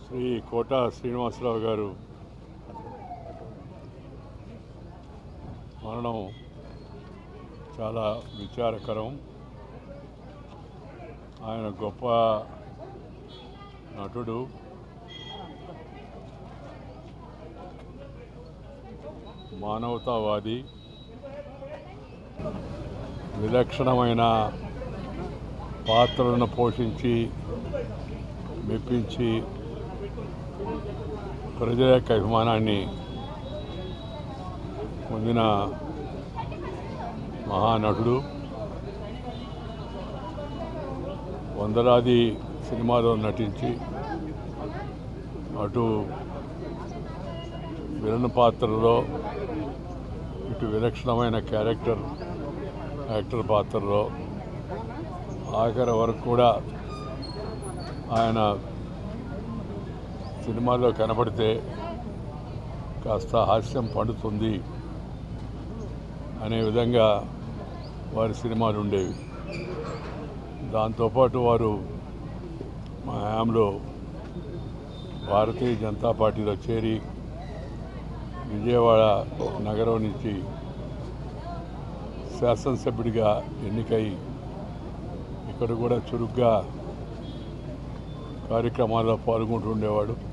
శ్రీ కోట శ్రీనివాసరావు గారు మరణం చాలా విచారకరం. ఆయన గొప్ప నటుడు. మానవతావాది. విలక్షణమైన పాత్రలను పోషించి మెప్పించి ప్రజల యొక్క అభిమానాన్ని పొందిన మహానటుడు. వందలాది సినిమాలో నటించి అటు విలన్ పాత్రలో ఇటు విలక్షణమైన యాక్టర్ పాత్రలో ఆఖరి వరకు కూడా ఆయన సినిమాలో కనబడితే కాస్త హాస్యం పండుతుంది అనే విధంగా వారి సినిమాలు ఉండేవి. దాంతోపాటు వారు మా హయాంలో భారతీయ జనతా పార్టీలో చేరి విజయవాడ నగరం నుంచి శాసనసభ్యుడిగా ఎన్నికై ఇక్కడ కూడా చురుగ్గా కార్యక్రమాల్లో పాల్గొంటూ ఉండేవాడు.